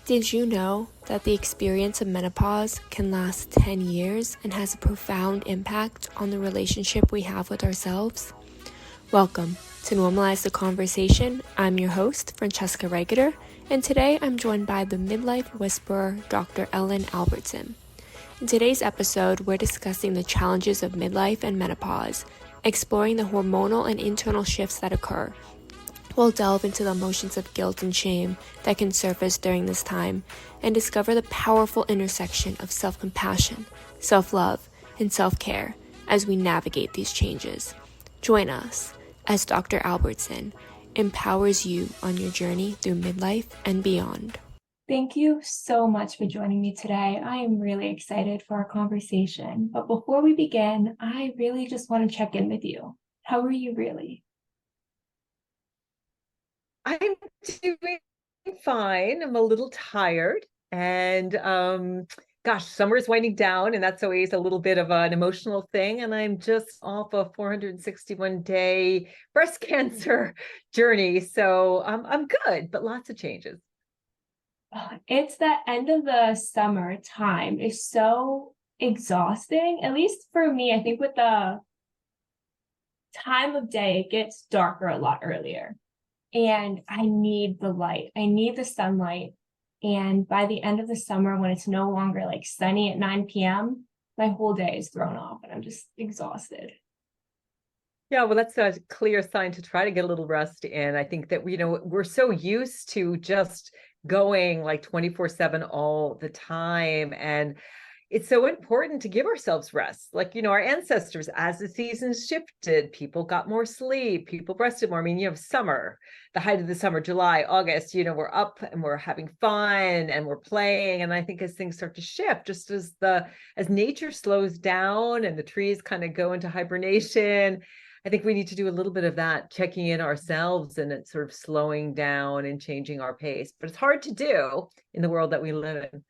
Did you know that the experience of menopause can last 10 years and has a profound impact on the relationship we have with ourselves? Welcome to Normalize the Conversation. I'm your host, Francesca Regeter, and today I'm joined by the Midlife Whisperer, Dr. Ellen Albertson. In today's episode, we're discussing the challenges of midlife and menopause, exploring the hormonal and internal shifts that occur. We'll delve into the emotions of guilt and shame that can surface during this time and discover the powerful intersection of self-compassion, self-love, and self-care as we navigate these changes. Join us as Dr. Albertson empowers you on your journey through midlife and beyond. Thank you so much for joining me today. I am really excited for our conversation. But before we begin, I really just want to check in with you. How are you really? I'm doing fine. I'm a little tired and gosh, summer's winding down and that's always a little bit of an emotional thing. And I'm just off a 461-day breast cancer journey. So I'm good, but lots of changes. It's the end of the summer time. It's so exhausting, at least for me. I think with the time of day, it gets darker a lot earlier. And I need the light. I need the sunlight. And by the end of the summer, when it's no longer like sunny at 9 p.m., my whole day is thrown off and I'm just exhausted. Yeah, well, that's a clear sign to try to get a little rest in. I think that, we're so used to just going like 24/7 all the time. And it's so important to give ourselves rest. Like, our ancestors, as the seasons shifted, people got more sleep, people rested more. I mean, you have summer, the height of the summer, July, August, we're up and we're having fun and we're playing. And I think as things start to shift, just as nature slows down and the trees kind of go into hibernation, I think we need to do a little bit of that, checking in ourselves and it's sort of slowing down and changing our pace. But it's hard to do in the world that we live in.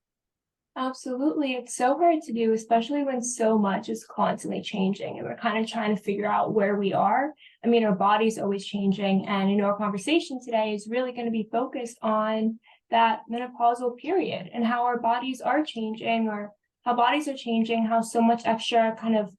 Absolutely. It's so hard to do, especially when so much is constantly changing and we're kind of trying to figure out where we are. I mean, our body's always changing. And our conversation today is really going to be focused on that menopausal period and how our bodies are changing, or how bodies are changing, how so much extra kind of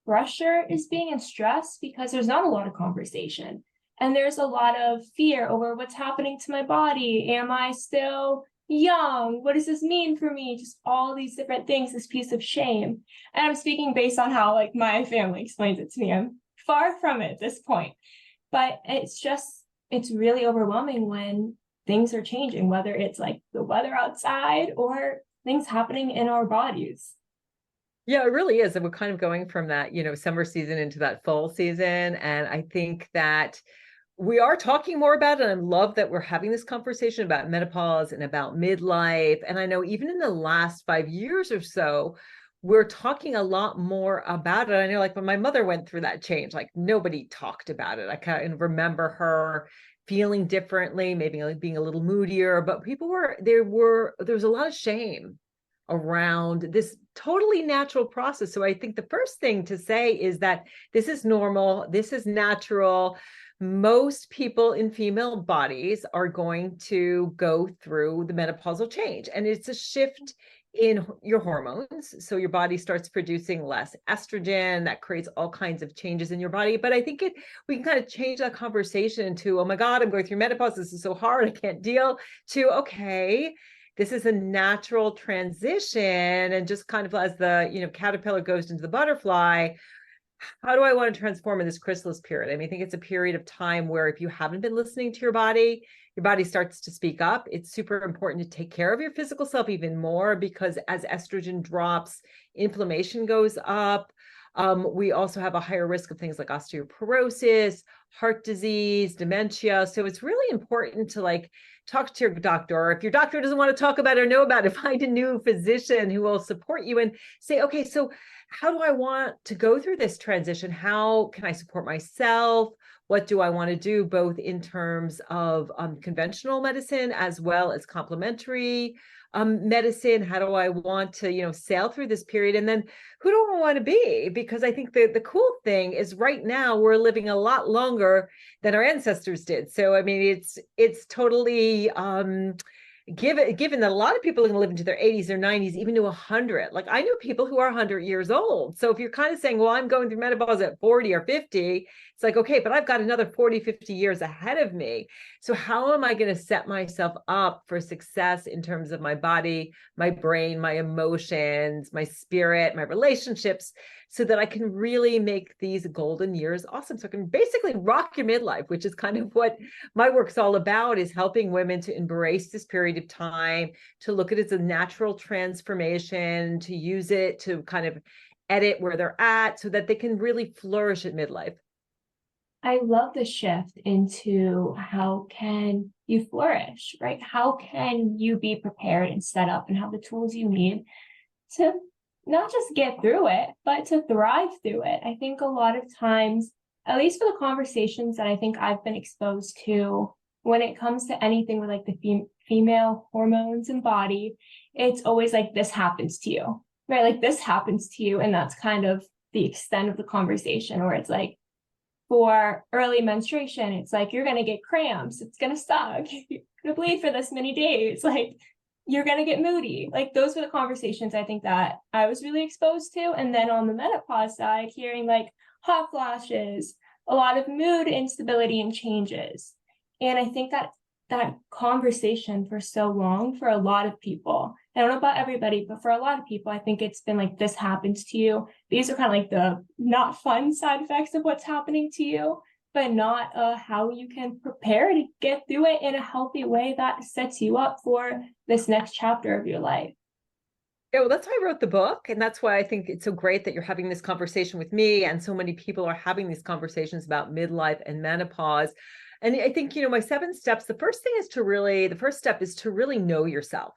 pressure is being, and stress, because there's not a lot of conversation. And there's a lot of fear over what's happening to my body. Am I still young? What does this mean for me? Just all these different things, this piece of shame. And I'm speaking based on how like my family explains it to me. I'm far from it at this point. But it's really overwhelming when things are changing, whether it's like the weather outside or things happening in our bodies. Yeah, it really is. And we're kind of going from that, summer season into that fall season. And I think that we are talking more about it. And I love that we're having this conversation about menopause and about midlife. And I know even in the last 5 years or so, we're talking a lot more about it. I know like when my mother went through that change, like nobody talked about it. I kind of remember her feeling differently, maybe like being a little moodier, but there was a lot of shame around this totally natural process. So I think the first thing to say is that this is normal, this is natural. Most people in female bodies are going to go through the menopausal change, and it's a shift in your hormones. So your body starts producing less estrogen. That creates all kinds of changes in your body. But I think we can kind of change that conversation to, oh my God, I'm going through menopause. This is so hard. I can't deal, to, okay, this is a natural transition. And just kind of as the caterpillar goes into the butterfly, how do I want to transform in this chrysalis period? I mean, I think it's a period of time where if you haven't been listening to your body starts to speak up. It's super important to take care of your physical self even more, because as estrogen drops, inflammation goes up. We also have a higher risk of things like osteoporosis, heart disease, dementia. So it's really important to like talk to your doctor, or if your doctor doesn't want to talk about it or know about it, find a new physician who will support you and say, okay, so how do I want to go through this transition? How can I support myself? What do I want to do, both in terms of conventional medicine as well as complementary medicine? How do I want to, sail through this period? And then who do I want to be? Because I think the cool thing is right now we're living a lot longer than our ancestors did. So, I mean, it's totally given that a lot of people are going to live into their 80s or 90s, even to 100. Like I know people who are 100 years old. So if you're kind of saying, well, I'm going through menopause at 40 or 50, it's like, okay, but I've got another 40, 50 years ahead of me. So how am I going to set myself up for success in terms of my body, my brain, my emotions, my spirit, my relationships, so that I can really make these golden years awesome? So I can basically rock your midlife, which is kind of what my work's all about, is helping women to embrace this period of time, to look at it as a natural transformation, to use it to kind of edit where they're at so that they can really flourish at midlife. I love the shift into how can you flourish, right? How can you be prepared and set up and have the tools you need to not just get through it, but to thrive through it? I think a lot of times, at least for the conversations that I think I've been exposed to, when it comes to anything with like the female hormones and body, it's always like, this happens to you, right? Like this happens to you. And that's kind of the extent of the conversation, where it's like, for early menstruation, it's like, you're going to get cramps. It's going to suck. You're going to bleed for this many days. Like, you're going to get moody. Like, those were the conversations I think that I was really exposed to. And then on the menopause side, hearing like hot flashes, a lot of mood instability and changes. And I think that that conversation for so long, for a lot of people, I don't know about everybody, but for a lot of people, I think it's been like, this happens to you. These are kind of like the not fun side effects of what's happening to you, but not how you can prepare to get through it in a healthy way that sets you up for this next chapter of your life. Yeah, well, that's why I wrote the book. And that's why I think it's so great that you're having this conversation with me. And so many people are having these conversations about midlife and menopause. And I think, my 7 steps, the first step is to really know yourself.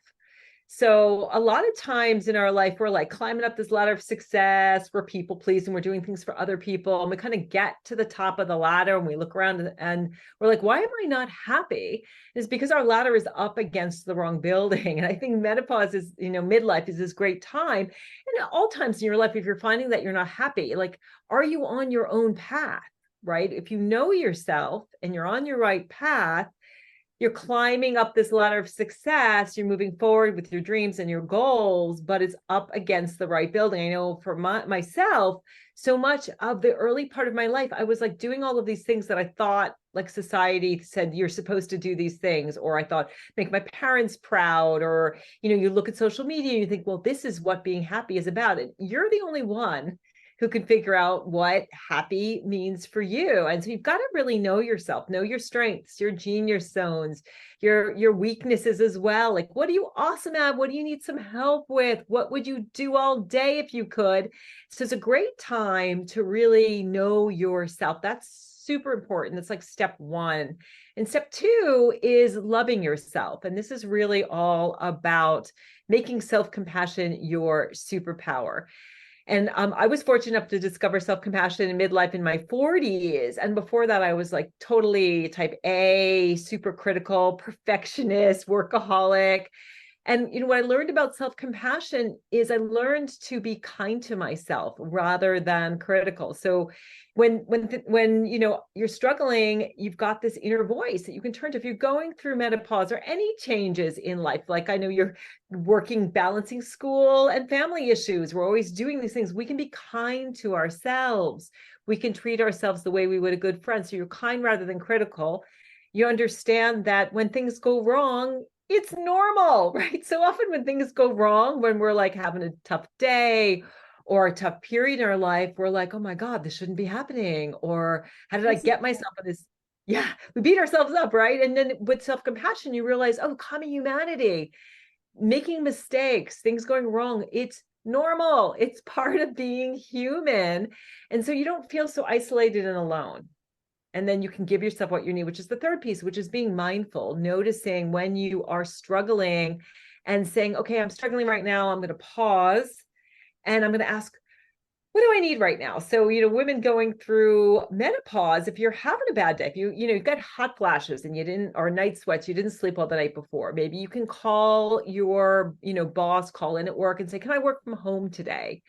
So a lot of times in our life, we're like climbing up this ladder of success, we're people pleasing, we're doing things for other people. And we kind of get to the top of the ladder and we look around and we're like, why am I not happy? It's because our ladder is up against the wrong building. And I think menopause is, midlife is this great time. And at all times in your life, if you're finding that you're not happy, like, are you on your own path, right? If you know yourself and you're on your right path, you're climbing up this ladder of success, you're moving forward with your dreams and your goals, but it's up against the right building. I know for myself, so much of the early part of my life, I was like doing all of these things that I thought like society said, you're supposed to do these things, or I thought make my parents proud, or, you look at social media and you think, well, this is what being happy is about. And you're the only one who can figure out what happy means for you. And so you've got to really know yourself, know your strengths, your genius zones, your weaknesses as well. Like, what are you awesome at? What do you need some help with? What would you do all day if you could? So it's a great time to really know yourself. That's super important. It's like step 1. And step 2 is loving yourself. And this is really all about making self-compassion your superpower. And I was fortunate enough to discover self-compassion in midlife in my 40s. And before that, I was like totally type A, super critical, perfectionist, workaholic. And what I learned about self-compassion is I learned to be kind to myself rather than critical. So when you're struggling, you've got this inner voice that you can turn to. If you're going through menopause or any changes in life, like I know you're working, balancing school and family issues, we're always doing these things. We can be kind to ourselves. We can treat ourselves the way we would a good friend. So you're kind rather than critical. You understand that when things go wrong, it's normal, right? So often when things go wrong, when we're like having a tough day or a tough period in our life, we're like, oh my God, this shouldn't be happening. Or how did I get myself in this? Yeah, we beat ourselves up, right? And then with self-compassion, you realize, oh, common humanity, making mistakes, things going wrong, it's normal. It's part of being human. And so you don't feel so isolated and alone. And then you can give yourself what you need, which is the third piece, which is being mindful, noticing when you are struggling and saying, okay, I'm struggling right now. I'm going to pause and I'm going to ask, what do I need right now? So, women going through menopause, if you're having a bad day, if you've got hot flashes and or night sweats, you didn't sleep all the night before, maybe you can call your, boss, call in at work and say, can I work from home today?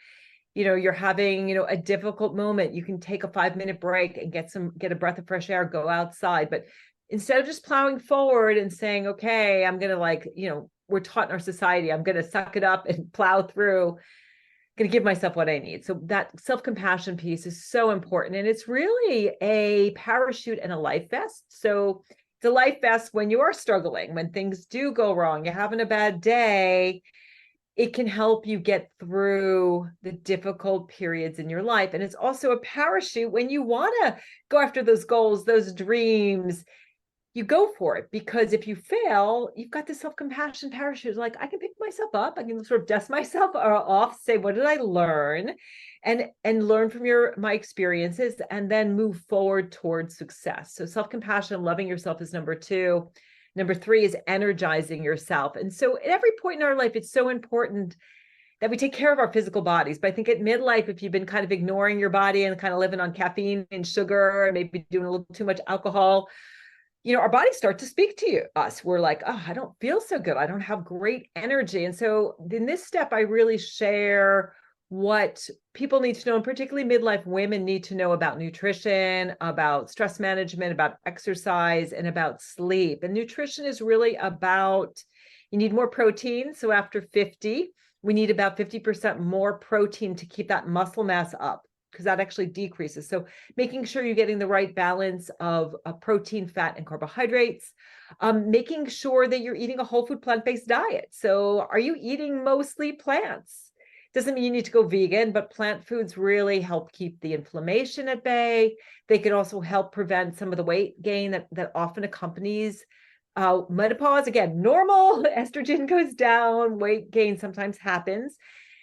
You're having, a difficult moment, you can take a 5-minute break and get a breath of fresh air, go outside, but instead of just plowing forward and saying, okay, I'm going to we're taught in our society, I'm going to suck it up and plow through, going to give myself what I need. So that self-compassion piece is so important. And it's really a parachute and a life vest. So it's a life vest when you are struggling, when things do go wrong, you're having a bad day, it can help you get through the difficult periods in your life. And it's also a parachute when you want to go after those goals, those dreams, you go for it, because if you fail, you've got this self-compassion parachute. Like, I can pick myself up, I can sort of dust myself off, say, what did I learn? And learn from my experiences, and then move forward towards success. So self-compassion, loving yourself is number 2. Number 3 is energizing yourself. And so at every point in our life, it's so important that we take care of our physical bodies. But I think at midlife, if you've been kind of ignoring your body and kind of living on caffeine and sugar, and maybe doing a little too much alcohol, our bodies start to speak to us. We're like, oh, I don't feel so good. I don't have great energy. And so in this step, I really share what people need to know, and particularly midlife women need to know about nutrition, about stress management, about exercise, and about sleep. And nutrition is really about, you need more protein. So after 50, we need about 50% more protein to keep that muscle mass up, because that actually decreases. So making sure you're getting the right balance of protein, fat, and carbohydrates, making sure that you're eating a whole food plant-based diet. So are you eating mostly plants? Doesn't mean you need to go vegan, but plant foods really help keep the inflammation at bay. They can also help prevent some of the weight gain that often accompanies menopause. Again, normal, estrogen goes down, weight gain sometimes happens.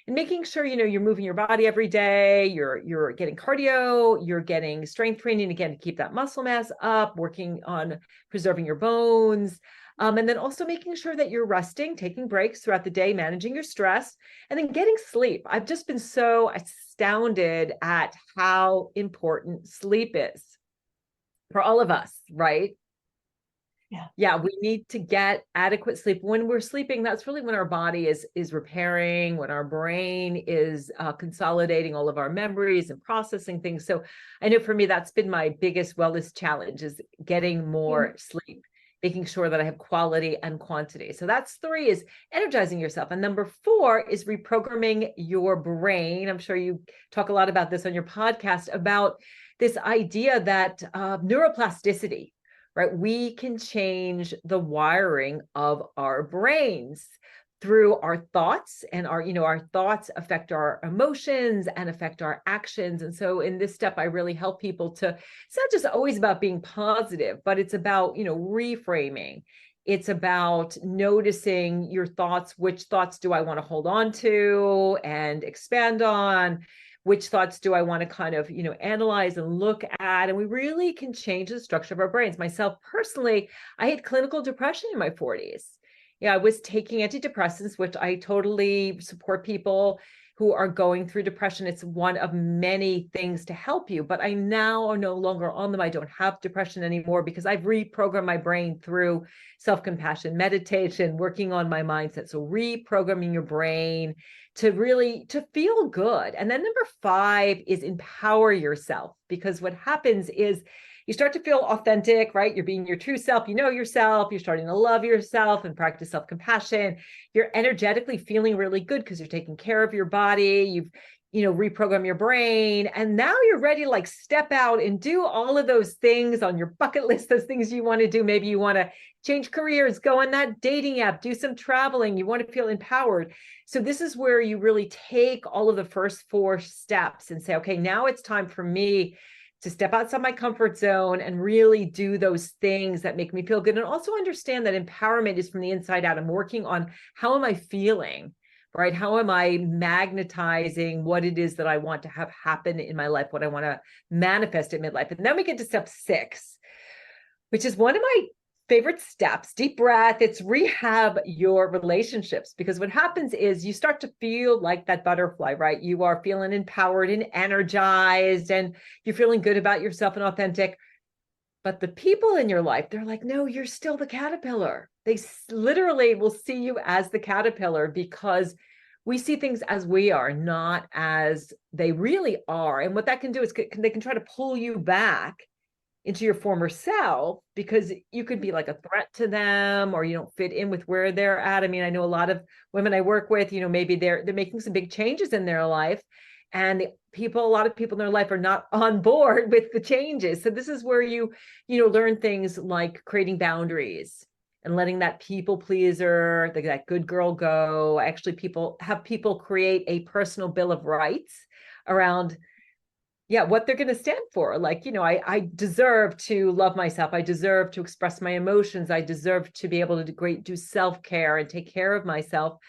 And making sure, you're moving your body every day, you're getting cardio, you're getting strength training, again, to keep that muscle mass up, working on preserving your bones. And then also making sure that you're resting, taking breaks throughout the day, managing your stress, and then getting sleep. I've just been so astounded at how important sleep is for all of us, right? Yeah, we need to get adequate sleep. When we're sleeping, that's really when our body is repairing, when our brain is consolidating all of our memories and processing things. So I know for me, that's been my biggest wellness challenge, is getting more sleep, making sure that I have quality and quantity. So that's 3, is energizing yourself. And number 4 is reprogramming your brain. I'm sure you talk a lot about this on your podcast, about this idea that neuroplasticity, right? We can change the wiring of our brains through our thoughts, and our thoughts affect our emotions and affect our actions. And so in this step, I really help people it's not just always about being positive, but it's about, reframing. It's about noticing your thoughts. Which thoughts do I want to hold on to and expand on? Which thoughts do I want to kind of, analyze and look at? And we really can change the structure of our brains. Myself personally, I had clinical depression in my 40s. Yeah, I was taking antidepressants, which I totally support people who are going through depression. It's one of many things to help you, but I now are no longer on them. I don't have depression anymore because I've reprogrammed my brain through self-compassion, meditation, working on my mindset. So reprogramming your brain to feel good. And then number 5 is empower yourself, because what happens is you start to feel authentic, right? You're being your true self, yourself, you're starting to love yourself and practice self-compassion. You're energetically feeling really good because you're taking care of your body. You've reprogram your brain. And now you're ready to step out and do all of those things on your bucket list, those things you want to do. Maybe you want to change careers, go on that dating app, do some traveling. You want to feel empowered. So this is where you really take all of the first 4 steps and say, okay, now it's time for me to step outside my comfort zone and really do those things that make me feel good. And also understand that empowerment is from the inside out. I'm working on how am I feeling, right? How am I magnetizing what it is that I want to have happen in my life, what I want to manifest at midlife. And then we get to step 6, which is one of my favorite steps. Deep breath. It's rehab your relationships, because what happens is you start to feel like that butterfly, right? You are feeling empowered and energized, and you're feeling good about yourself and authentic. But the people in your life, they're like, no, you're still the caterpillar. They literally will see you as the caterpillar, because we see things as we are, not as they really are. And what that can do is they can try to pull you back into your former self, because you could be like a threat to them, or you don't fit in with where they're at. I mean, I know a lot of women I work with, maybe they're making some big changes in their life, and a lot of people in their life are not on board with the changes. So this is where you learn things like creating boundaries and letting that people pleaser, that good girl go. Actually, people create a personal bill of rights around what they're going to stand for. Like, I deserve to love myself. I deserve to express my emotions. I deserve to be able to do self-care and take care of myself.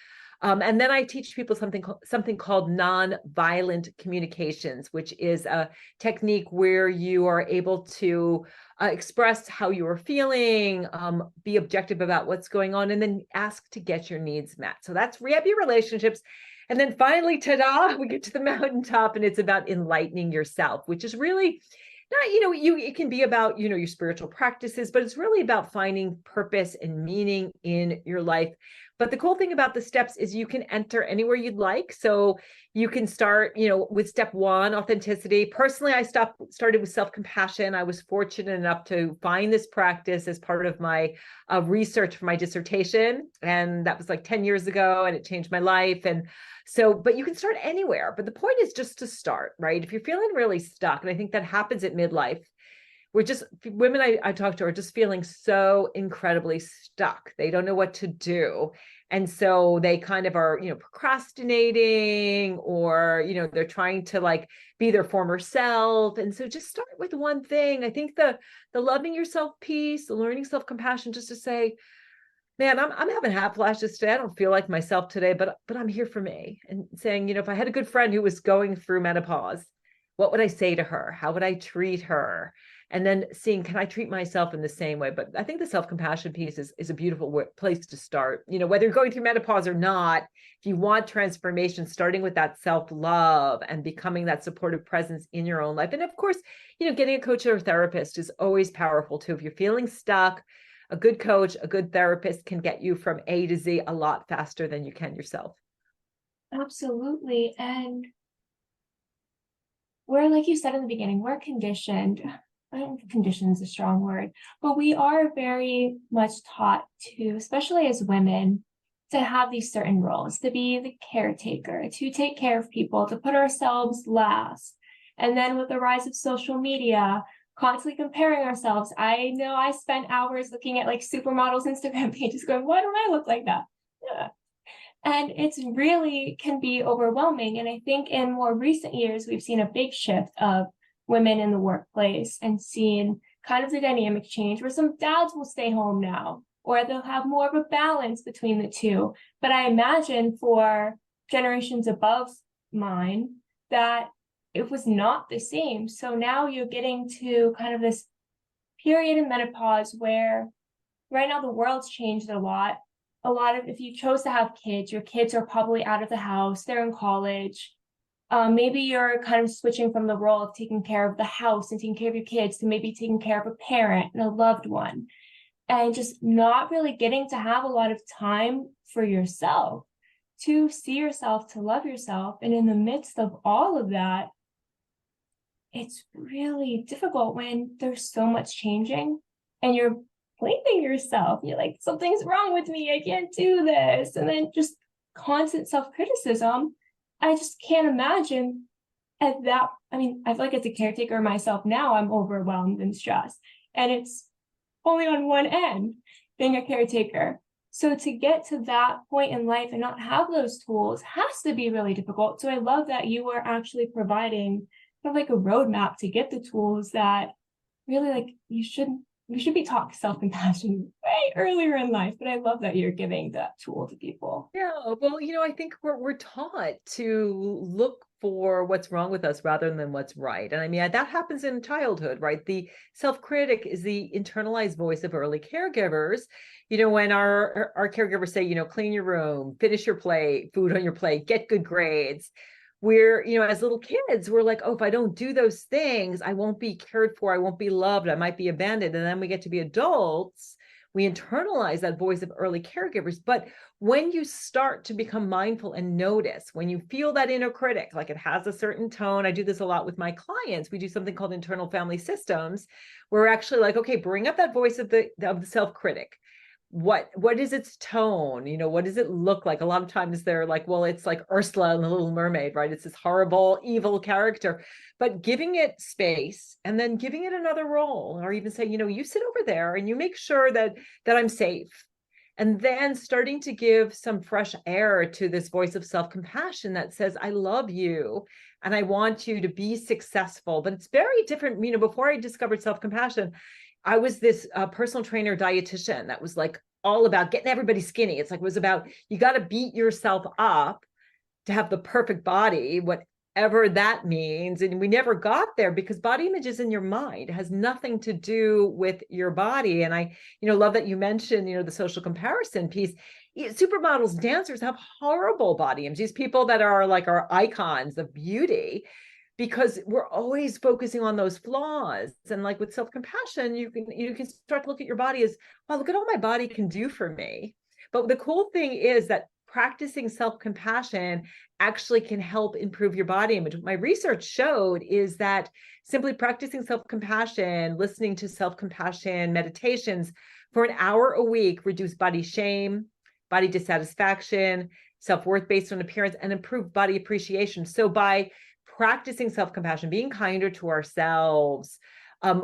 And then I teach people something called non-violent communications, which is a technique where you are able to express how you are feeling, be objective about what's going on, and then ask to get your needs met. So that's rehab your relationships. And then finally, ta-da, we get to the mountaintop, and it's about enlightening yourself, which is really not, it can be about, your spiritual practices, but it's really about finding purpose and meaning in your life. But the cool thing about the steps is you can enter anywhere you'd like. So you can start, with step 1, authenticity. Personally, I started with self-compassion. I was fortunate enough to find this practice as part of my research for my dissertation. And that was like 10 years ago, and it changed my life. And so, but you can start anywhere. But the point is just to start, right? If you're feeling really stuck, and I think that happens at midlife, women I talk to are just feeling so incredibly stuck. They don't know what to do. And so they kind of are, procrastinating, or, they're trying to like be their former self. And so just start with one thing. I think the loving yourself piece, the learning self-compassion, just to say, man, I'm having hot flashes today. I don't feel like myself today, but I'm here for me. And saying, if I had a good friend who was going through menopause, what would I say to her? How would I treat her? And then seeing, can I treat myself in the same way? But I think the self-compassion piece is a beautiful place to start. Whether you're going through menopause or not, if you want transformation, starting with that self-love and becoming that supportive presence in your own life. And of course, getting a coach or a therapist is always powerful too. If you're feeling stuck, a good coach, a good therapist can get you from A to Z a lot faster than you can yourself. Absolutely. And we're, like you said in the beginning, we're conditioned. I don't think condition is a strong word, but we are very much taught to, especially as women, to have these certain roles, to be the caretaker, to take care of people, to put ourselves last. And then with the rise of social media, constantly comparing ourselves. I know I spent hours looking at like supermodels Instagram pages going, why don't I look like that? Yeah. And it's really can be overwhelming. And I think in more recent years, we've seen a big shift of women in the workplace and seen kind of the dynamic change where some dads will stay home now, or they'll have more of a balance between the two. But I imagine for generations above mine that it was not the same. So now you're getting to kind of this period in menopause where right now the world's changed a lot. If you chose to have kids, your kids are probably out of the house, they're in college. Maybe you're kind of switching from the role of taking care of the house and taking care of your kids to maybe taking care of a parent and a loved one, and just not really getting to have a lot of time for yourself, to see yourself, to love yourself. And in the midst of all of that, it's really difficult when there's so much changing and you're blaming yourself. You're like, something's wrong with me. I can't do this. And then just constant self-criticism. I just can't imagine at that. I mean, I feel like as a caretaker myself now, I'm overwhelmed and stressed. And it's only on one end, being a caretaker. So to get to that point in life and not have those tools has to be really difficult. So I love that you are actually providing kind of like a roadmap to get the tools that really, like, you should be taught self-compassion way earlier in life. But I love that you're giving that tool to people. Yeah, well, I think we're taught to look for what's wrong with us rather than what's right. And I mean, that happens in childhood, right? The self-critic is the internalized voice of early caregivers. When our caregivers say, clean your room, finish your plate, food on your plate, get good grades. We're, as little kids, we're like, oh, if I don't do those things, I won't be cared for. I won't be loved. I might be abandoned. And then we get to be adults. we internalize that voice of early caregivers. But when you start to become mindful and notice, when you feel that inner critic, like it has a certain tone, I do this a lot with my clients. We do something called internal family systems, where we're actually like, okay, bring up that voice of the self-critic. What is its tone? What does it look like? A lot of times they're like, well, it's like Ursula in The Little Mermaid, right? It's this horrible, evil character, but giving it space and then giving it another role, or even saying, you sit over there and you make sure that I'm safe. And then starting to give some fresh air to this voice of self-compassion that says, I love you and I want you to be successful. But it's very different. Before I discovered self-compassion, I was this personal trainer dietitian that was like all about getting everybody skinny. It was about, you got to beat yourself up to have the perfect body, whatever that means. And we never got there because body image is in your mind. It has nothing to do with your body. And I, love that you mentioned, the social comparison piece. Supermodels, dancers have horrible body image. These people that are like our icons of beauty, because we're always focusing on those flaws. And like with self-compassion, you can start to look at your body as, wow, look at all my body can do for me. But the cool thing is that practicing self-compassion actually can help improve your body image. What my research showed is that simply practicing self-compassion, listening to self-compassion meditations for an hour a week, reduce body shame, body dissatisfaction, self-worth based on appearance, and improve body appreciation. So by practicing self-compassion, being kinder to ourselves,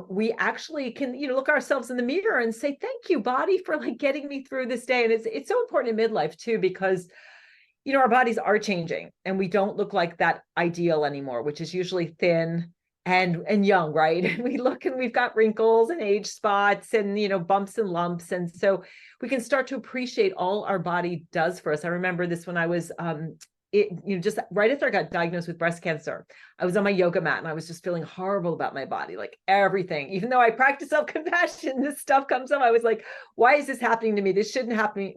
we actually can, look ourselves in the mirror and say, thank you, body, for like getting me through this day. And it's so important in midlife too, because, our bodies are changing and we don't look like that ideal anymore, which is usually thin and young, right? And we look and we've got wrinkles and age spots and, bumps and lumps. And so we can start to appreciate all our body does for us. I remember this when I was, just right after I got diagnosed with breast cancer, I was on my yoga mat and I was just feeling horrible about my body, like everything. Even though I practice self-compassion, this stuff comes up. I was like, why is this happening to me? This shouldn't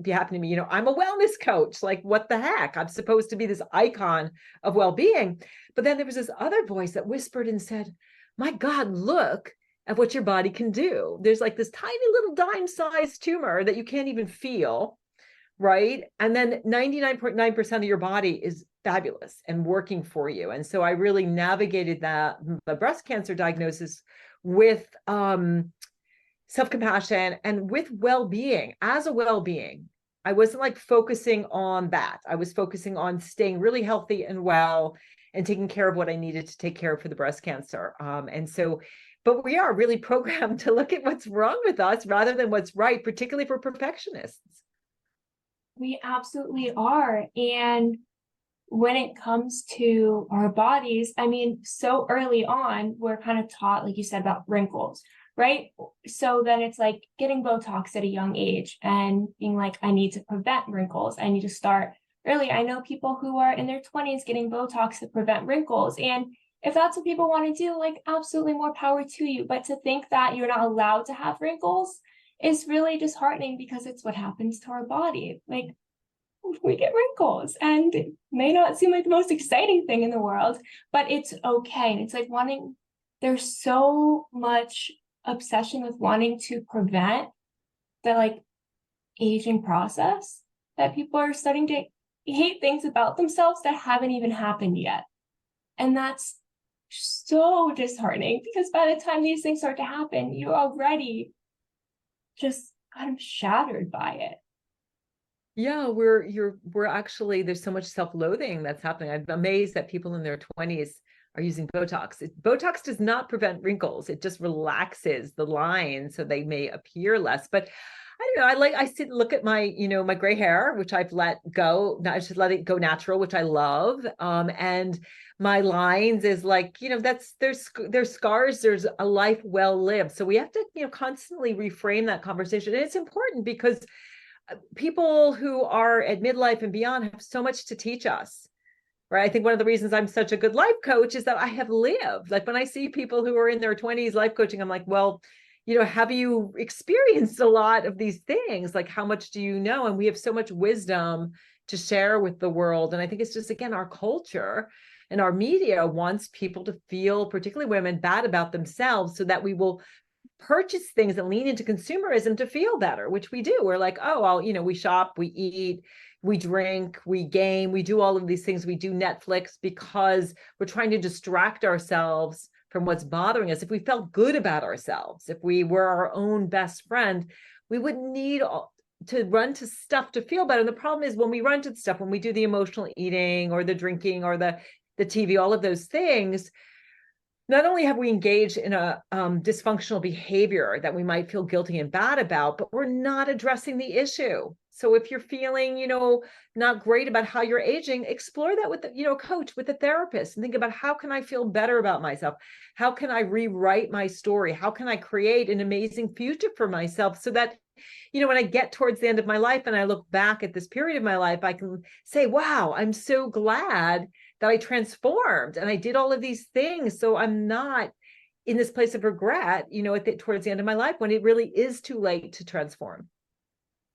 be happening to me. I'm a wellness coach. Like, what the heck? I'm supposed to be this icon of well-being. But then there was this other voice that whispered and said, my God, look at what your body can do. There's like this tiny little dime-sized tumor that you can't even feel. Right. And then 99.9% of your body is fabulous and working for you. And so I really navigated the breast cancer diagnosis with self-compassion and with well-being. As a well-being, I wasn't like focusing on that. I was focusing on staying really healthy and well and taking care of what I needed to take care of for the breast cancer. But we are really programmed to look at what's wrong with us rather than what's right, particularly for perfectionists. We absolutely are. And when it comes to our bodies, so early on, we're kind of taught, like you said, about wrinkles, right? So then it's like getting Botox at a young age and being like, I need to prevent wrinkles. I need to start early. I know people who are in their 20s getting Botox to prevent wrinkles. And if that's what people want to do, like absolutely more power to you. But to think that you're not allowed to have wrinkles is really disheartening because it's what happens to our body. Like, we get wrinkles and it may not seem like the most exciting thing in the world, but it's okay. And it's like there's so much obsession with wanting to prevent the like aging process that people are starting to hate things about themselves that haven't even happened yet. And that's so disheartening because by the time these things start to happen, you're already just kind of shattered by it. Yeah, we're actually, there's so much self-loathing that's happening. I'm amazed that people in their 20s are using Botox. Botox does not prevent wrinkles. It just relaxes the lines so they may appear less. But I don't know, I look at my, my gray hair, which I've let go. I should let it go natural, which I love. And my lines is like, there's scars, there's a life well lived. So we have to, constantly reframe that conversation. And it's important because people who are at midlife and beyond have so much to teach us, right? I think one of the reasons I'm such a good life coach is that I have lived. Like when I see people who are in their 20s life coaching, I'm like, well, have you experienced a lot of these things? Like, how much do you know? And we have so much wisdom to share with the world. And I think it's just, again, our culture and our media wants people to feel, particularly women, bad about themselves so that we will purchase things and lean into consumerism to feel better, which we do. We're like, oh, we shop, we eat, we drink, we game, we do all of these things. We do Netflix because we're trying to distract ourselves from what's bothering us. If we felt good about ourselves, if we were our own best friend, we wouldn't need to run to stuff to feel better. And the problem is when we run to stuff, when we do the emotional eating or the drinking or the TV, all of those things, not only have we engaged in a dysfunctional behavior that we might feel guilty and bad about, but we're not addressing the issue. So if you're feeling, not great about how you're aging, explore that with, a coach, with a therapist, and think about, how can I feel better about myself? How can I rewrite my story? How can I create an amazing future for myself so that, when I get towards the end of my life and I look back at this period of my life, I can say, wow, I'm so glad that I transformed and I did all of these things. So I'm not in this place of regret, towards the end of my life when it really is too late to transform.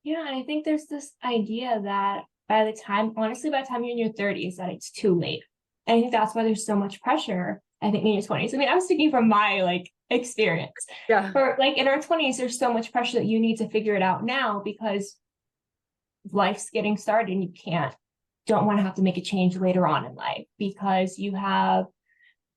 Yeah, and I think there's this idea that by the time you're in your 30s, that it's too late. And I think that's why there's so much pressure, I think, in your 20s. I mean, I'm speaking from my experience. Yeah. For in our 20s, there's so much pressure that you need to figure it out now because life's getting started and you don't want to have to make a change later on in life because you have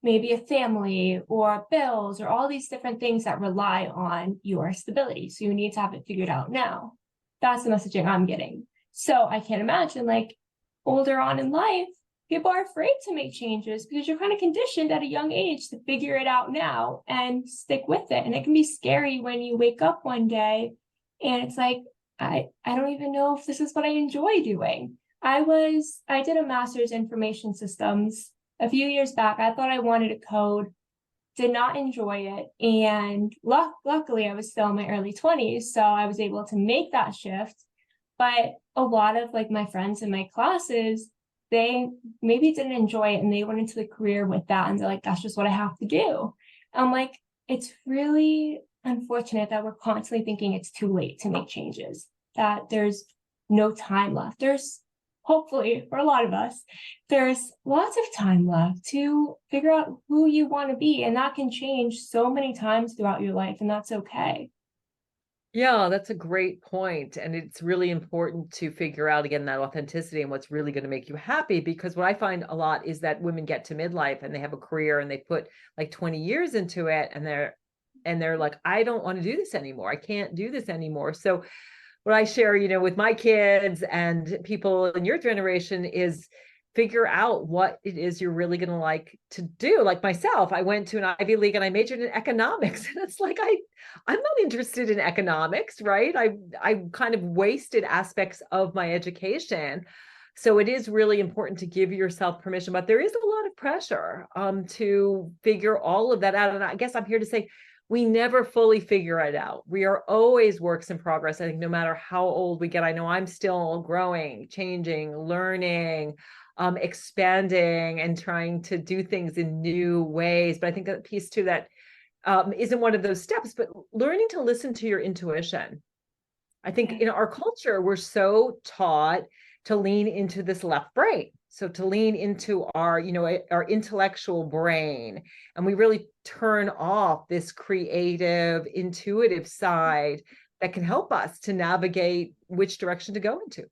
maybe a family or bills or all these different things that rely on your stability. So you need to have it figured out now. That's the messaging I'm getting. So I can't imagine older on in life, people are afraid to make changes because you're kind of conditioned at a young age to figure it out now and stick with it. And it can be scary when you wake up one day and it's like, I don't even know if this is what I enjoy doing. I did a master's in information systems a few years back. I thought I wanted to code, did not enjoy it. And luckily I was still in my early 20s. So I was able to make that shift. But a lot of my friends in my classes, they maybe didn't enjoy it and they went into the career with that. And they're like, that's just what I have to do. I'm like, it's really unfortunate that we're constantly thinking it's too late to make changes, that there's no time left. There's hopefully for a lot of us, there's lots of time left to figure out who you want to be. And that can change so many times throughout your life. And that's okay. Yeah, that's a great point. And it's really important to figure out, again, that authenticity and what's really going to make you happy. Because what I find a lot is that women get to midlife and they have a career and they put 20 years into it. And they're like, I don't want to do this anymore. I can't do this anymore. So what I share, with my kids and people in your generation is figure out what it is you're really going to like to do. Like myself, I went to an Ivy League and I majored in economics. And it's like, I'm not interested in economics, right? I kind of wasted aspects of my education. So it is really important to give yourself permission, but there is a lot of pressure to figure all of that out. And I guess I'm here to say, we never fully figure it out. We are always works in progress. I think no matter how old we get, I know I'm still growing, changing, learning, expanding, and trying to do things in new ways. But I think that piece too that isn't one of those steps, but learning to listen to your intuition. I think in our culture, we're so taught to lean into this left brain. So to lean into our intellectual brain, and we really turn off this creative, intuitive side that can help us to navigate which direction to go into.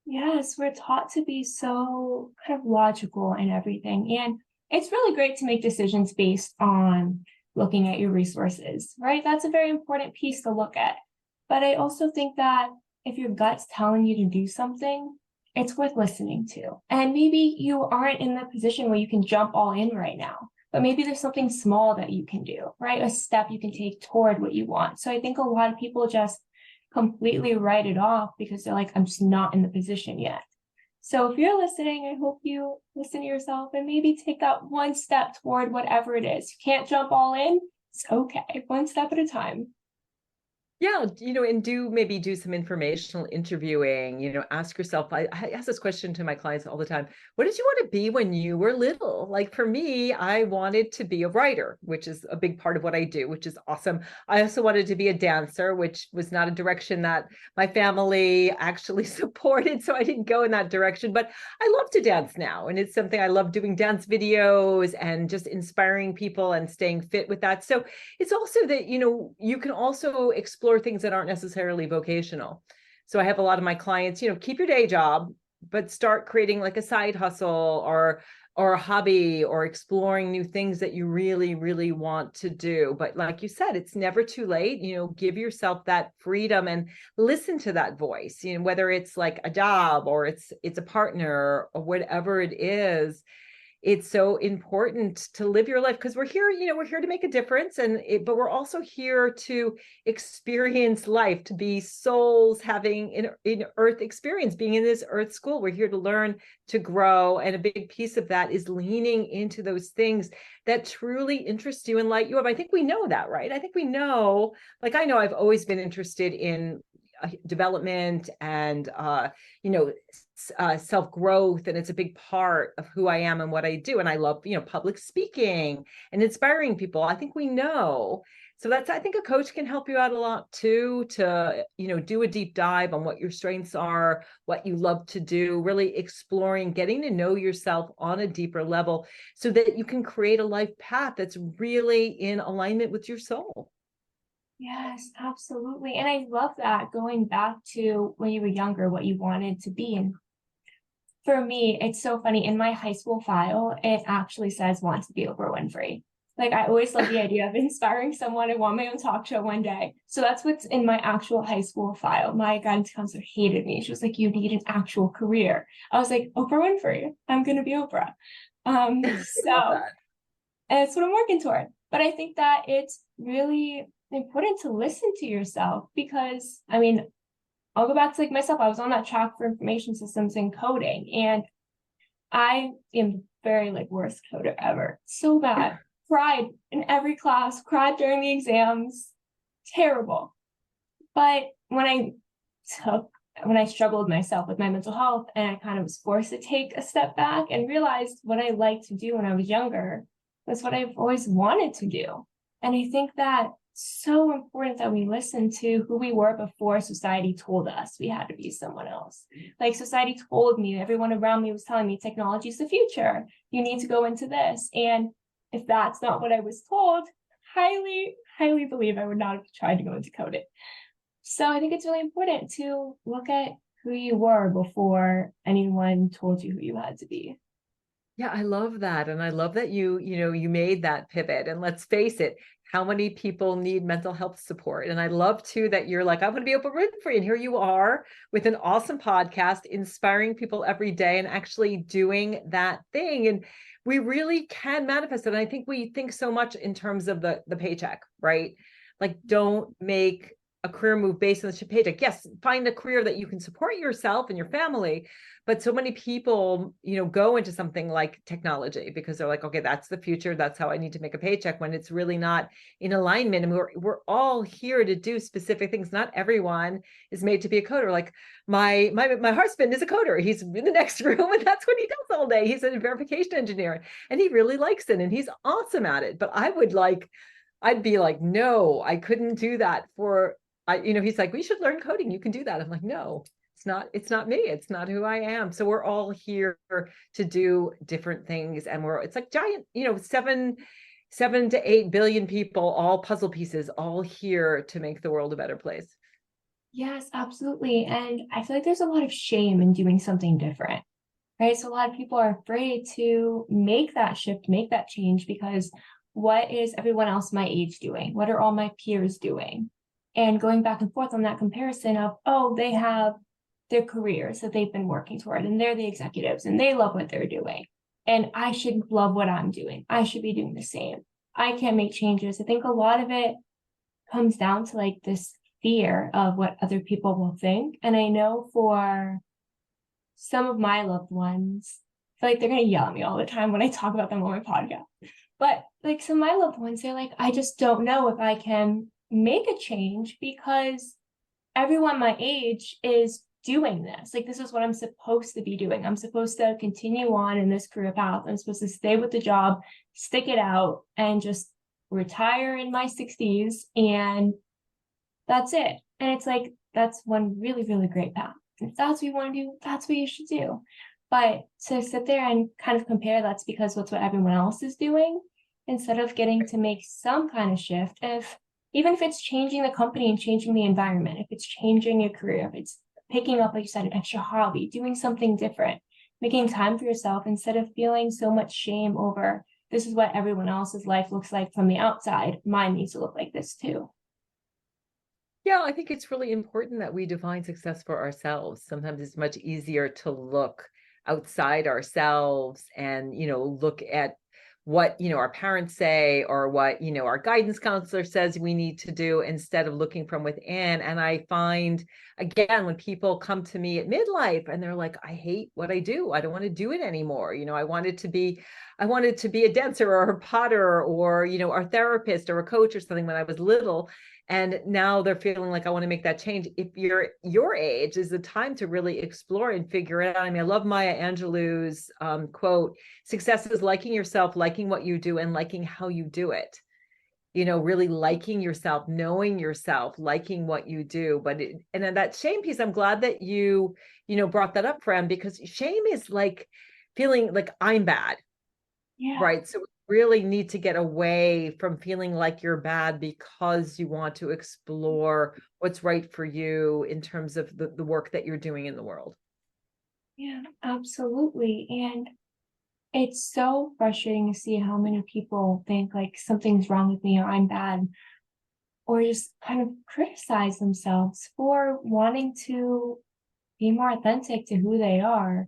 Yes, we're taught to be so kind of logical and everything. And it's really great to make decisions based on looking at your resources, right? That's a very important piece to look at. But I also think that if your gut's telling you to do something, it's worth listening to. And maybe you aren't in the position where you can jump all in right now, but maybe there's something small that you can do, right? A step you can take toward what you want. So I think a lot of people just completely write it off because they're like, I'm just not in the position yet. So if you're listening, I hope you listen to yourself and maybe take that one step toward whatever it is. You can't jump all in. It's okay. One step at a time. Yeah, and maybe do some informational interviewing, ask yourself, I ask this question to my clients all the time. What did you want to be when you were little? Like for me, I wanted to be a writer, which is a big part of what I do, which is awesome. I also wanted to be a dancer, which was not a direction that my family actually supported. So I didn't go in that direction, but I love to dance now. And it's something I love doing, dance videos and just inspiring people and staying fit with that. So it's also that, you can also explore things that aren't necessarily vocational. So I have a lot of my clients, keep your day job, but start creating like a side hustle or a hobby or exploring new things that you really, really want to do. But like you said, it's never too late, give yourself that freedom and listen to that voice, whether it's like a job or it's a partner or whatever it is. It's so important to live your life because we're here to make a difference, but we're also here to experience life, to be souls having an earth experience, being in this earth school. We're here to learn, to grow, and a big piece of that is leaning into those things that truly interest you and light you up. I think we know that, right? I think we know, like I know I've always been interested in development and self-growth, and it's a big part of who I am and what I do. And I love public speaking and inspiring people. I think we know. So I think a coach can help you out a lot too, to do a deep dive on what your strengths are, what you love to do, really exploring, getting to know yourself on a deeper level so that you can create a life path that's really in alignment with your soul. Yes, absolutely. And I love that, going back to when you were younger, what you wanted to be. And for me, it's so funny. In my high school file, it actually says want to be Oprah Winfrey. Like I always love the idea of inspiring someone. I want my own talk show one day. So that's what's in my actual high school file. My guidance counselor hated me. She was like, you need an actual career. I was like, Oprah Winfrey, I'm going to be Oprah. So and it's what I'm working toward. But I think that it's really important to listen to yourself because, I mean, I'll go back to like myself. I was on that track for information systems and coding, and I am very like worst coder ever. So bad. Cried in every class, cried during the exams. Terrible. But when I struggled myself with my mental health and I kind of was forced to take a step back and realized what I liked to do when I was younger, that's what I've always wanted to do. And I think that so important that we listen to who we were before society told us we had to be someone else. Like society told me, everyone around me was telling me technology is the future. You need to go into this. And if that's not what I was told, highly, highly believe I would not have tried to go into coding. So I think it's really important to look at who you were before anyone told you who you had to be. Yeah, I love that. And I love that you made that pivot. And let's face it, how many people need mental health support? And I love too that you're like, I'm going to be Oprah Winfrey. And here you are with an awesome podcast, inspiring people every day and actually doing that thing. And we really can manifest it. And I think we think so much in terms of the paycheck, right? Like, don't make a career move based on the paycheck. Yes, find a career that you can support yourself and your family. But so many people, go into something like technology because they're like, okay, that's the future. That's how I need to make a paycheck, when it's really not in alignment. And we're all here to do specific things. Not everyone is made to be a coder. Like my husband is a coder. He's in the next room and that's what he does all day. He's a verification engineer and he really likes it and he's awesome at it. But I'd be like, no, I couldn't do that he's like, we should learn coding. You can do that. I'm like, no, it's not me. It's not who I am. So we're all here to do different things. And it's like giant, 7 to 8 billion people, all puzzle pieces, all here to make the world a better place. Yes, absolutely. And I feel like there's a lot of shame in doing something different, right? So a lot of people are afraid to make that shift, make that change, because what is everyone else my age doing? What are all my peers doing? And going back and forth on that comparison of, oh, they have their careers that they've been working toward and they're the executives and they love what they're doing. And I should love what I'm doing. I should be doing the same. I can't make changes. I think a lot of it comes down to like this fear of what other people will think. And I know for some of my loved ones, I feel like they're going to yell at me all the time when I talk about them on my podcast. But like some of my loved ones, they're like, I just don't know if I can make a change because everyone my age is doing this. Like, this is what I'm supposed to be doing. I'm supposed to continue on in this career path. I'm supposed to stay with the job, stick it out, and just retire in my 60s. And that's it. And it's like, that's one really, really great path. If that's what you want to do, that's what you should do. But to sit there and kind of compare, that's because that's what everyone else is doing, instead of getting to make some kind of shift. Even if it's changing the company and changing the environment, if it's changing your career, if it's picking up, like you said, an extra hobby, doing something different, making time for yourself instead of feeling so much shame over, this is what everyone else's life looks like from the outside, mine needs to look like this too. Yeah, I think it's really important that we define success for ourselves. Sometimes it's much easier to look outside ourselves and, look at what, our parents say or what, our guidance counselor says we need to do instead of looking from within. And I find, again, when people come to me at midlife and they're like, I hate what I do. I don't want to do it anymore. I wanted to be a dancer or a potter or, a therapist or a coach or something when I was little. And now they're feeling like, I want to make that change. If you're your age, is the time to really explore and figure it out. I mean, I love Maya Angelou's quote, success is liking yourself, liking what you do, and liking how you do it. Really liking yourself, knowing yourself, liking what you do. And then that shame piece, I'm glad that you brought that up, friend, because shame is like feeling like I'm bad. Yeah. Right. So we really need to get away from feeling like you're bad because you want to explore what's right for you in terms of the work that you're doing in the world. Yeah, absolutely. And it's so frustrating to see how many people think like something's wrong with me or I'm bad, or just kind of criticize themselves for wanting to be more authentic to who they are.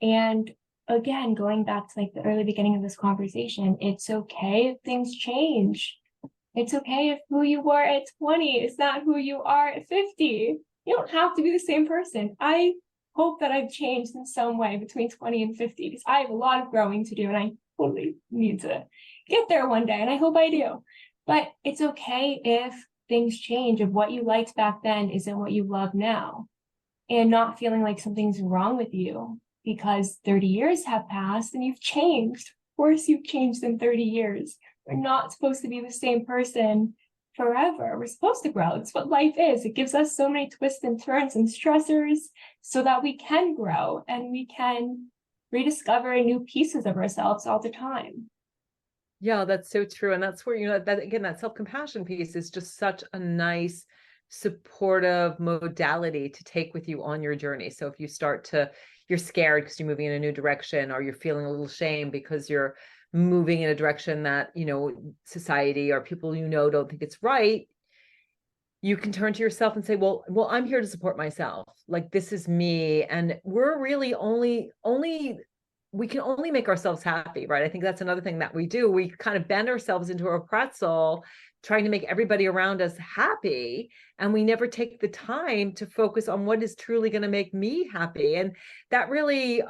And again, going back to like the early beginning of this conversation, it's okay if things change. It's okay if who you were at 20 is not who you are at 50. You don't have to be the same person. I hope that I've changed in some way between 20 and 50 because I have a lot of growing to do and I totally need to get there one day, and I hope I do. But it's okay if things change, if what you liked back then isn't what you love now, and not feeling like something's wrong with you because 30 years have passed and you've changed. Of course you've changed in 30 years. We're not supposed to be the same person forever. We're supposed to grow. It's what life is. It gives us so many twists and turns and stressors so that we can grow and we can rediscover new pieces of ourselves all the time. Yeah, that's so true. And that's where, that again, that self-compassion piece is just such a nice, supportive modality to take with you on your journey. So if you're scared because you're moving in a new direction, or you're feeling a little shame because you're moving in a direction that, society or people, don't think it's right, you can turn to yourself and say, well, I'm here to support myself. Like, this is me. And we're really we can only make ourselves happy, right? I think that's another thing that we do. We kind of bend ourselves into a pretzel, trying to make everybody around us happy. And we never take the time to focus on what is truly going to make me happy. And that really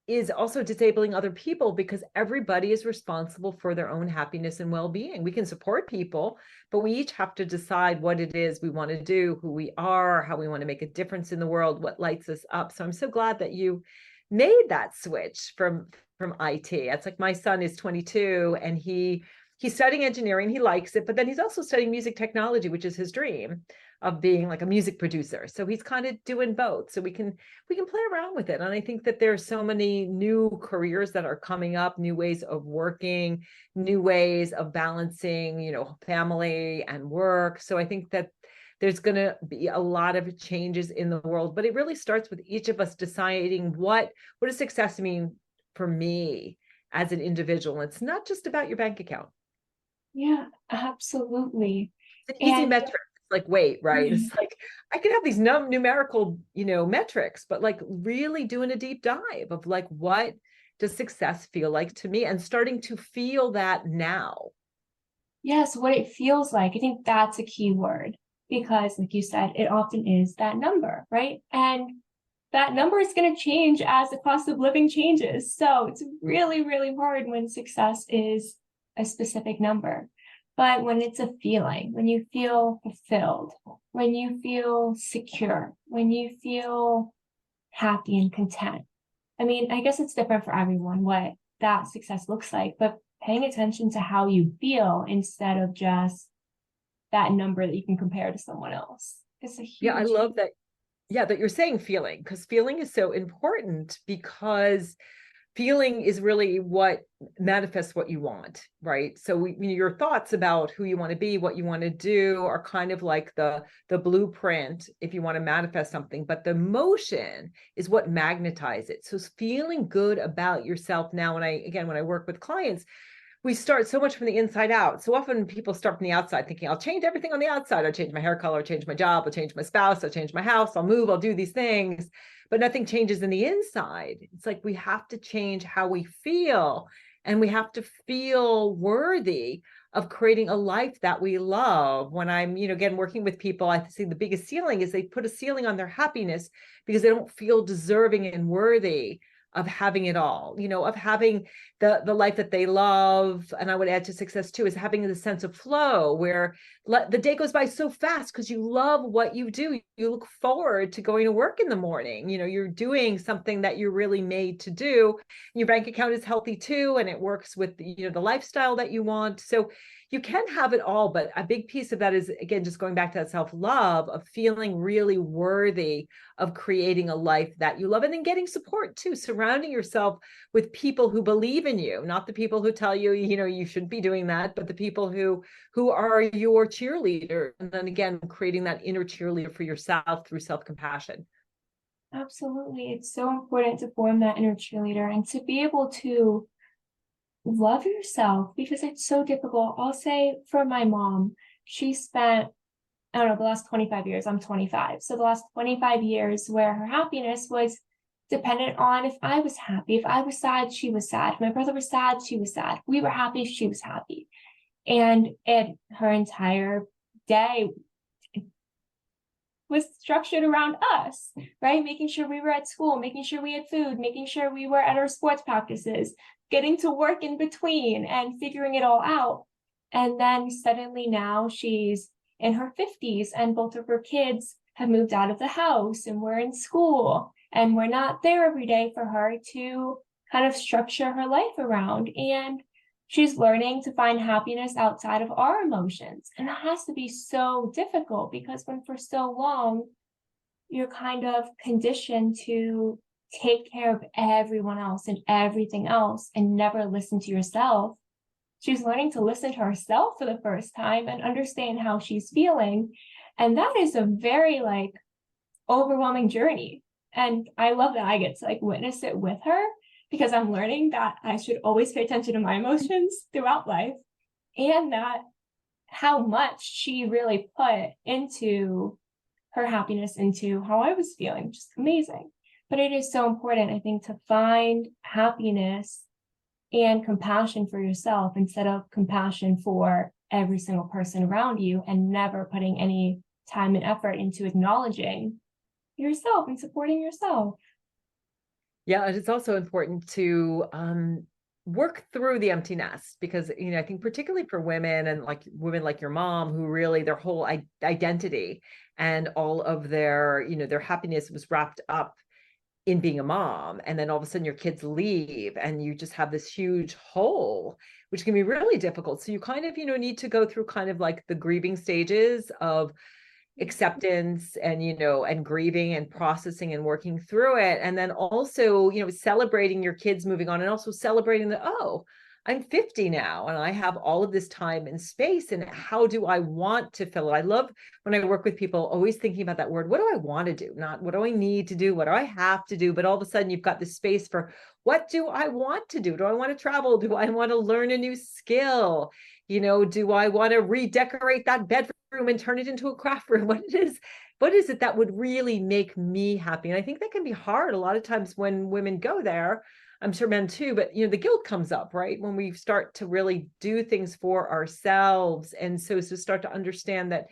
is also disabling other people, because everybody is responsible for their own happiness and well-being. We can support people, but we each have to decide what it is we want to do, who we are, how we want to make a difference in the world, what lights us up. So I'm so glad that you made that switch from IT. It's like, my son is 22 and he's studying engineering. He likes it, but then he's also studying music technology, which is his dream of being like a music producer. So he's kind of doing both. So we can play around with it. And I think that there's so many new careers that are coming up, new ways of working, new ways of balancing, family and work. So I think that there's going to be a lot of changes in the world, but it really starts with each of us deciding what does success mean for me as an individual. It's not just about your bank account. Yeah, absolutely. It's an easy metric. It's like weight, right? It's like, I can have these numerical, metrics, but like really doing a deep dive of like, what does success feel like to me, and starting to feel that now. Yes, what it feels like. I think that's a key word, because like you said, it often is that number, right? And that number is going to change as the cost of living changes. So it's really, really hard when success is a specific number. But when it's a feeling, when you feel fulfilled, when you feel secure, when you feel happy and content. I mean, I guess it's different for everyone what that success looks like, but paying attention to how you feel instead of just that number that you can compare to someone else is a Yeah, I huge. love that. Yeah, that you're saying feeling, because feeling is so important, because feeling is really what manifests what you want, right? So your thoughts about who you want to be, what you want to do are kind of like the blueprint if you want to manifest something, but the emotion is what magnetizes it. So feeling good about yourself now, when I work with clients, we start so much from the inside out. So often people start from the outside thinking, I'll change everything on the outside. I'll change my hair color, I'll change my job, I'll change my spouse, I'll change my house, I'll move, I'll do these things, but nothing changes in the inside. It's like we have to change how we feel, and we have to feel worthy of creating a life that we love. When I'm, again, working with people, I see the biggest ceiling is they put a ceiling on their happiness because they don't feel deserving and worthy of having it all, of having the life that they love. And I would add to success too, is having the sense of flow where the day goes by so fast because you love what you do. You look forward to going to work in the morning. You're doing something that you're really made to do. Your bank account is healthy too, and it works with the lifestyle that you want. So you can have it all, but a big piece of that is, again, just going back to that self-love of feeling really worthy of creating a life that you love, and then getting support too, surrounding yourself with people who believe in you, not the people who tell you, you shouldn't be doing that, but the people who are your cheerleader. And then again, creating that inner cheerleader for yourself through self-compassion. Absolutely. It's so important to form that inner cheerleader and to be able to love yourself, because it's so difficult. I'll say for my mom, she spent, I don't know, the last 25 years, I'm 25. So the last 25 years where her happiness was dependent on if I was happy. If I was sad, she was sad. If my brother was sad, she was sad. We were happy, she was happy. And her entire day was structured around us, right? Making sure we were at school, making sure we had food, making sure we were at our sports practices, getting to work in between and figuring it all out. And then suddenly now she's in her 50s and both of her kids have moved out of the house and we're in school and we're not there every day for her to kind of structure her life around. And she's learning to find happiness outside of our emotions. And that has to be so difficult, because when for so long, you're kind of conditioned to take care of everyone else and everything else and never listen to yourself. She's learning to listen to herself for the first time and understand how she's feeling. And that is a very overwhelming journey. And I love that I get to witness it with her, because I'm learning that I should always pay attention to my emotions throughout life, and that how much she really put into her happiness, into how I was feeling, which is amazing. But it is so important, I think, to find happiness and compassion for yourself instead of compassion for every single person around you, and never putting any time and effort into acknowledging yourself and supporting yourself. Yeah, and it's also important to work through the empty nest, because I think particularly for women, and women like your mom, who really their whole identity and all of their their happiness was wrapped up in being a mom, and then all of a sudden your kids leave and you just have this huge hole, which can be really difficult. So you kind of need to go through kind of like the grieving stages of acceptance and and grieving and processing and working through it, and then also celebrating your kids moving on, and also celebrating that, oh, I'm 50 now and I have all of this time and space, and how do I want to fill it? I love when I work with people always thinking about that word, what do I want to do? Not what do I need to do, what do I have to do, but all of a sudden you've got this space for, what do I want to do? Do I want to travel? Do I want to learn a new skill? Do I want to redecorate that bedroom and turn it into a craft room? What is it that would really make me happy? And I think that can be hard a lot of times when women go there. I'm sure men too, but the guilt comes up, right? When we start to really do things for ourselves. And so to start to understand that,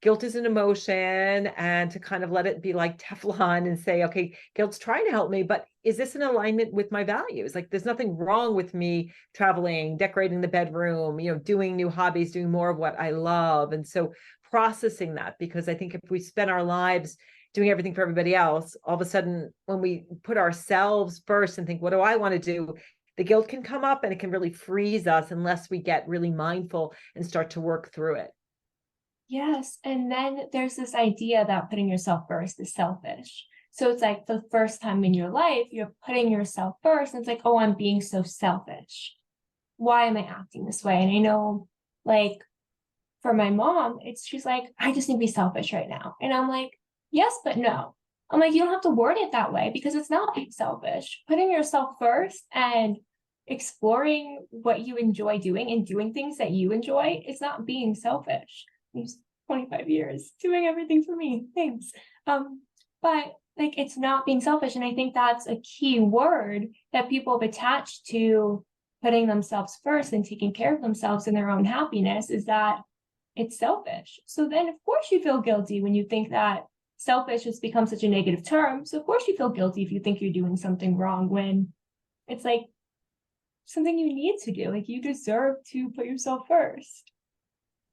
guilt is an emotion, and to kind of let it be like Teflon and say, okay, guilt's trying to help me, but is this in alignment with my values? Like, there's nothing wrong with me traveling, decorating the bedroom, doing new hobbies, doing more of what I love. And so processing that, because I think if we spend our lives doing everything for everybody else, all of a sudden, when we put ourselves first and think, what do I want to do? The guilt can come up and it can really freeze us unless we get really mindful and start to work through it. Yes. And then there's this idea that putting yourself first is selfish. So it's like the first time in your life, you're putting yourself first. And it's like, oh, I'm being so selfish. Why am I acting this way? And I know, like, for my mom, she's like, I just need to be selfish right now. And I'm like, yes, but no. I'm like, you don't have to word it that way because it's not being selfish. Putting yourself first and exploring what you enjoy doing and doing things that you enjoy is not being selfish. 25 years doing everything for me. Thanks. But like, it's not being selfish. And I think that's a key word that people have attached to putting themselves first and taking care of themselves and their own happiness, is that it's selfish. So then, of course, you feel guilty when you think that selfish has become such a negative term. So of course you feel guilty if you think you're doing something wrong, when it's like something you need to do. Like, you deserve to put yourself first.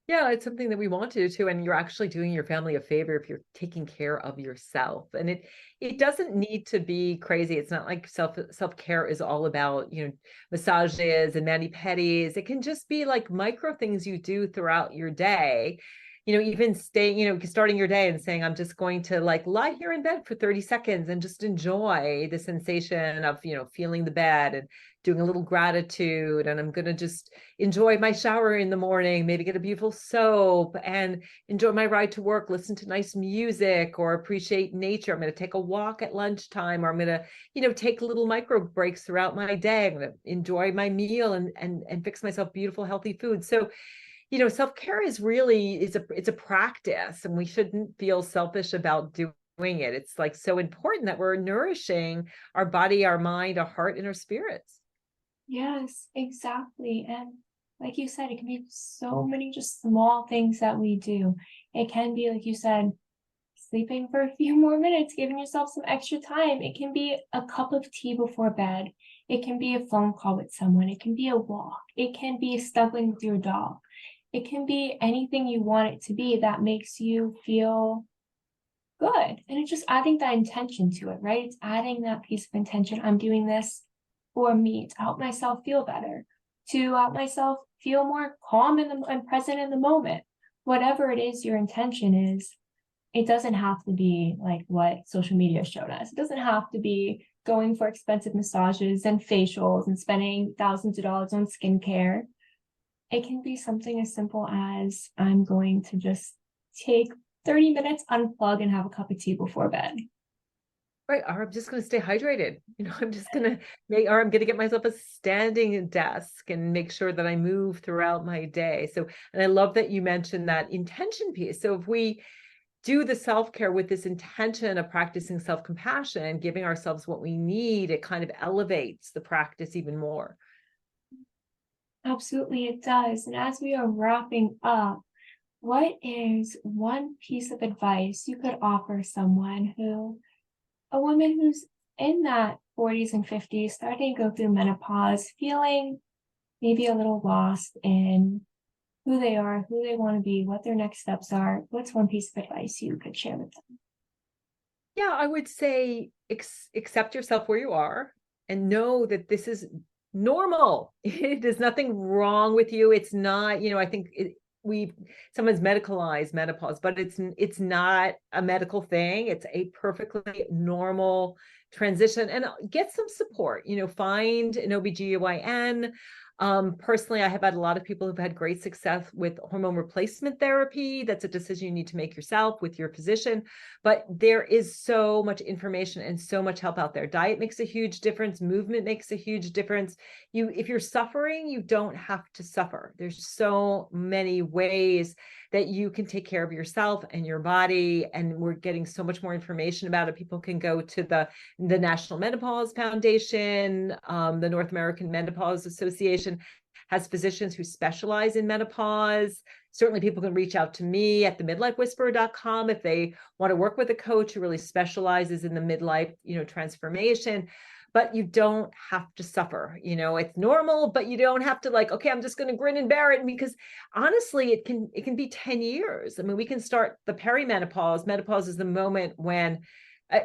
Yeah, it's something that we want to do too. And you're actually doing your family a favor if you're taking care of yourself. And it doesn't need to be crazy. It's not like self-care is all about, massages and mani-pedis. It can just be like micro things you do throughout your day. Even staying, starting your day and saying, I'm just going to like lie here in bed for 30 seconds and just enjoy the sensation of, feeling the bed and doing a little gratitude. And I'm going to just enjoy my shower in the morning, maybe get a beautiful soap and enjoy my ride to work, listen to nice music or appreciate nature. I'm going to take a walk at lunchtime, or I'm going to, take little micro breaks throughout my day. I'm going to enjoy my meal and fix myself beautiful, healthy food. So, self-care is really, it's a practice, and we shouldn't feel selfish about doing it. It's like so important that we're nourishing our body, our mind, our heart, and our spirits. Yes, exactly. And like you said, it can be so many just small things that we do. It can be, like you said, sleeping for a few more minutes, giving yourself some extra time. It can be a cup of tea before bed. It can be a phone call with someone. It can be a walk. It can be snuggling with your dog. It can be anything you want it to be that makes you feel good. And it's just adding that intention to it, right? It's adding that piece of intention. I'm doing this for me to help myself feel better, to help myself feel more calm and present in the moment. Whatever it is your intention is, it doesn't have to be like what social media showed us. It doesn't have to be going for expensive massages and facials and spending thousands of dollars on skincare. It can be something as simple as, I'm going to just take 30 minutes, unplug, and have a cup of tea before bed. Right. Or I'm just going to stay hydrated. I'm just going to or I'm going to get myself a standing desk and make sure that I move throughout my day. So, and I love that you mentioned that intention piece. So if we do the self-care with this intention of practicing self-compassion, giving ourselves what we need, it kind of elevates the practice even more. Absolutely, it does. And as we are wrapping up, what is one piece of advice you could offer someone a woman who's in that 40s and 50s, starting to go through menopause, feeling maybe a little lost in who they are, who they want to be, what their next steps are? What's one piece of advice you could share with them? Yeah, I would say accept yourself where you are and know that this is normal. There's nothing wrong with you. It's not, I think someone's medicalized menopause, but it's not a medical thing. It's a perfectly normal transition, and get some support, find an OBGYN. Personally, I have had a lot of people who've had great success with hormone replacement therapy. That's a decision you need to make yourself with your physician, but there is so much information and so much help out there. Diet makes a huge difference. Movement makes a huge difference. If you're suffering, you don't have to suffer. There's so many ways that you can take care of yourself and your body. And we're getting so much more information about it. People can go to the National Menopause Foundation, the North American Menopause Association, has physicians who specialize in menopause. Certainly people can reach out to me at themidlifewhisperer.com if they want to work with a coach who really specializes in the midlife, transformation. But you don't have to suffer. It's normal, but you don't have to okay, I'm just going to grin and bear it, because honestly, it can be 10 years. I mean, we can start the perimenopause. Menopause is the moment when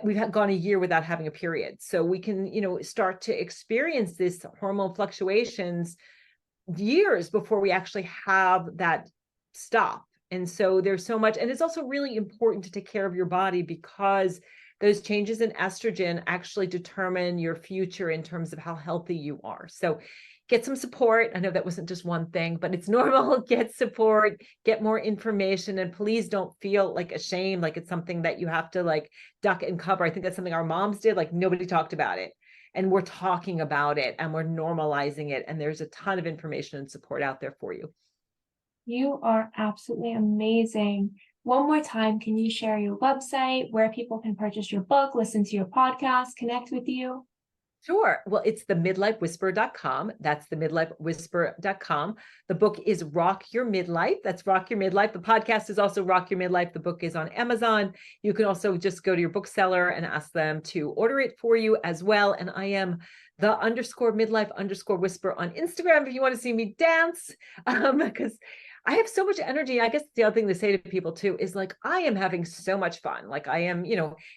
we've gone a year without having a period. So we can, start to experience this hormone fluctuations years before we actually have that stop. And so there's so much, and it's also really important to take care of your body, because those changes in estrogen actually determine your future in terms of how healthy you are. So get some support. I know that wasn't just one thing, but it's normal. Get support, get more information, and please don't feel ashamed, like it's something that you have to duck and cover. I think that's something our moms did. Nobody talked about it, and we're talking about it and we're normalizing it. And there's a ton of information and support out there for you. You are absolutely amazing. One more time, can you share your website, where people can purchase your book, listen to your podcast, connect with you? Sure. Well, it's themidlifewhisperer.com. That's themidlifewhisperer.com. The book is Rock Your Midlife. That's Rock Your Midlife. The podcast is also Rock Your Midlife. The book is on Amazon. You can also just go to your bookseller and ask them to order it for you as well. And I am the_midlife_whisper on Instagram if you want to see me dance, because I have so much energy. I guess the other thing to say to people too is I am having so much fun. I am,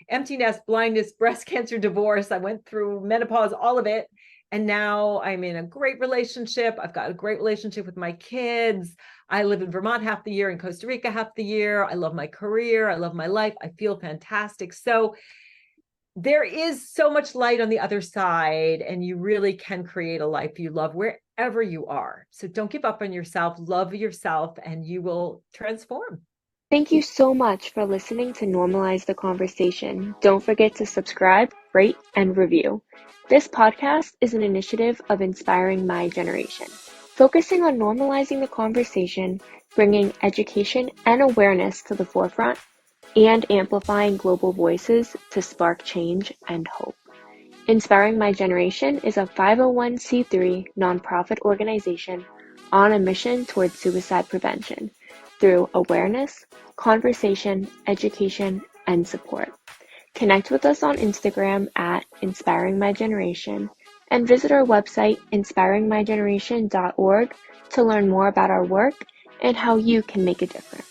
empty nest, blindness, breast cancer, divorce. I went through menopause, all of it. And now I'm in a great relationship. I've got a great relationship with my kids. I live in Vermont half the year, in Costa Rica half the year. I love my career. I love my life. I feel fantastic. So there is so much light on the other side, and you really can create a life you love wherever you are. So don't give up on yourself, love yourself, and you will transform. Thank you so much for listening to Normalize the Conversation. Don't forget to subscribe, rate, and review. This podcast is an initiative of Inspiring My Generation, focusing on normalizing the conversation, bringing education and awareness to the forefront, and amplifying global voices to spark change and hope. Inspiring My Generation is a 501c3 nonprofit organization on a mission towards suicide prevention through awareness, conversation, education, and support. Connect with us on Instagram at Inspiring My Generation and visit our website inspiringmygeneration.org to learn more about our work and how you can make a difference.